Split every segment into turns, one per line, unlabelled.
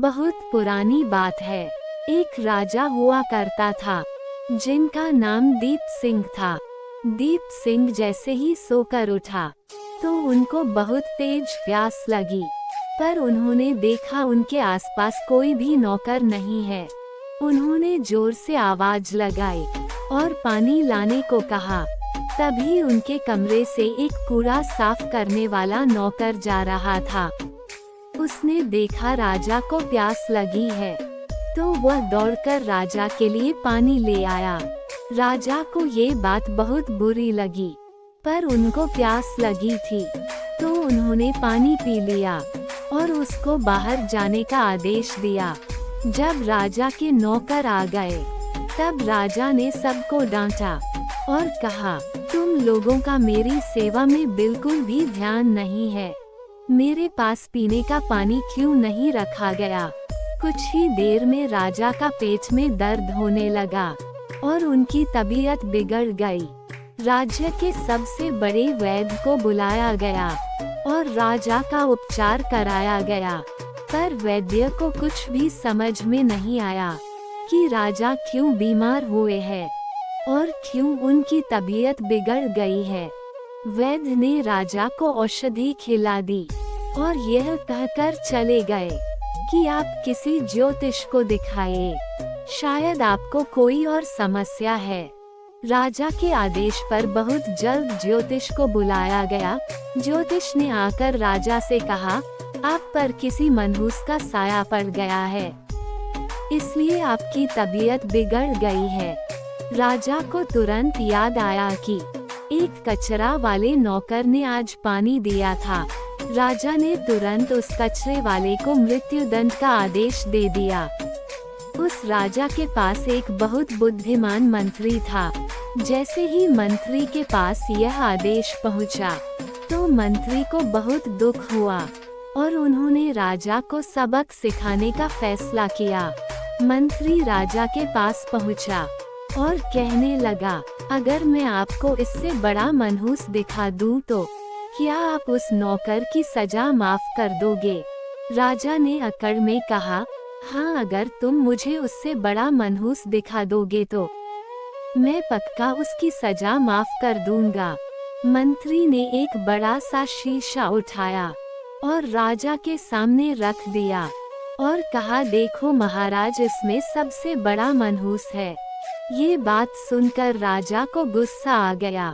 बहुत पुरानी बात है। एक राजा हुआ करता था जिनका नाम दीप सिंह था। दीप सिंह जैसे ही सोकर उठा तो उनको बहुत तेज प्यास लगी, पर उन्होंने देखा उनके आसपास कोई भी नौकर नहीं है। उन्होंने जोर से आवाज लगाई और पानी लाने को कहा। तभी उनके कमरे से एक कूड़ा साफ करने वाला नौकर जा रहा था। उसने देखा राजा को प्यास लगी है, तो वह दौड़कर राजा के लिए पानी ले आया। राजा को ये बात बहुत बुरी लगी, पर उनको प्यास लगी थी, तो उन्होंने पानी पी लिया और उसको बाहर जाने का आदेश दिया। जब राजा के नौकर आ गए, तब राजा ने सबको डांटा और कहा, तुम लोगों का मेरी सेवा में बिल्कुल भी ध्यान नहीं है। मेरे पास पीने का पानी क्यों नहीं रखा गया? कुछ ही देर में राजा का पेट में दर्द होने लगा और उनकी तबीयत बिगड़ गई। राज्य के सबसे बड़े वैद्य को बुलाया गया और राजा का उपचार कराया गया, पर वैद्य को कुछ भी समझ में नहीं आया कि राजा क्यों बीमार हुए हैं और क्यों उनकी तबीयत बिगड़ गई है। वैद्य ने राजा को औषधि खिला दी और यह कहकर चले गए कि आप किसी ज्योतिष को दिखाइए, शायद आपको कोई और समस्या है। राजा के आदेश पर बहुत जल्द ज्योतिष को बुलाया गया। ज्योतिष ने आकर राजा से कहा, आप पर किसी मनहूस का साया पड़ गया है, इसलिए आपकी तबीयत बिगड़ गई है। राजा को तुरंत याद आया कि एक कचरा वाले नौकर ने आज पानी दिया था। राजा ने तुरंत उस कचरे वाले को मृत्युदंड का आदेश दे दिया। उस राजा के पास एक बहुत बुद्धिमान मंत्री था। जैसे ही मंत्री के पास यह आदेश पहुंचा, तो मंत्री को बहुत दुख हुआ और उन्होंने राजा को सबक सिखाने का फैसला किया। मंत्री राजा के पास पहुंचा और कहने लगा, अगर मैं आपको इससे बड़ा मनहूस दिखा दूं तो क्या आप उस नौकर की सजा माफ कर दोगे? राजा ने अकड़ में कहा, हाँ, अगर तुम मुझे उससे बड़ा मनहूस दिखा दोगे तो मैं पक्का उसकी सजा माफ कर दूंगा। मंत्री ने एक बड़ा सा शीशा उठाया और राजा के सामने रख दिया और कहा, देखो महाराज, इसमें सबसे बड़ा मनहूस है। ये बात सुनकर राजा को गुस्सा आ गया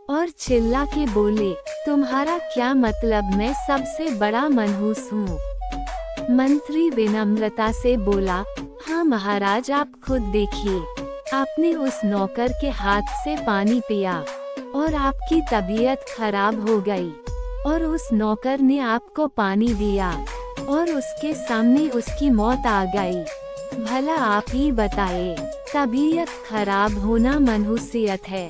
और चिल्ला के बोले, तुम्हारा क्या मतलब, मैं सबसे बड़ा मनहूस हूँ? मंत्री विनम्रता से बोला, हाँ महाराज, आप खुद देखिए, आपने उस नौकर के हाथ से पानी पिया और आपकी तबीयत खराब हो गई, और उस नौकर ने आपको पानी दिया और उसके सामने उसकी मौत आ गई। भला आप ही बताइए, तबीयत खराब होना मनहूसियत है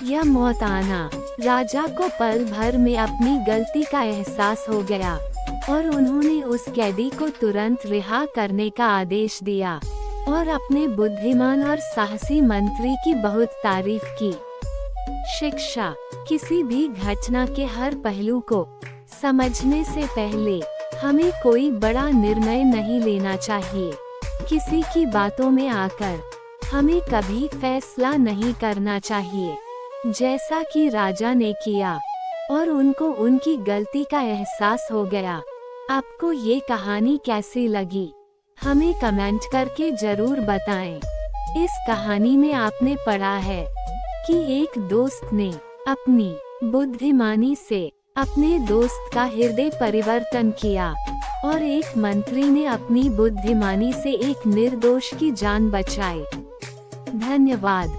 या मौत आना? राजा को पल भर में अपनी गलती का एहसास हो गया और उन्होंने उस कैदी को तुरंत रिहा करने का आदेश दिया और अपने बुद्धिमान और साहसी मंत्री की बहुत तारीफ की। शिक्षा: किसी भी घटना के हर पहलू को समझने से पहले हमें कोई बड़ा निर्णय नहीं लेना चाहिए। किसी की बातों में आकर हमें कभी फैसला नहीं करना चाहिए, जैसा कि राजा ने किया और उनको उनकी गलती का एहसास हो गया। आपको ये कहानी कैसी लगी? हमें कमेंट करके जरूर बताएं। इस कहानी में आपने पढ़ा है कि एक दोस्त ने अपनी बुद्धिमानी से अपने दोस्त का हृदय परिवर्तन किया और एक मंत्री ने अपनी बुद्धिमानी से एक निर्दोष की जान बचाई। धन्यवाद।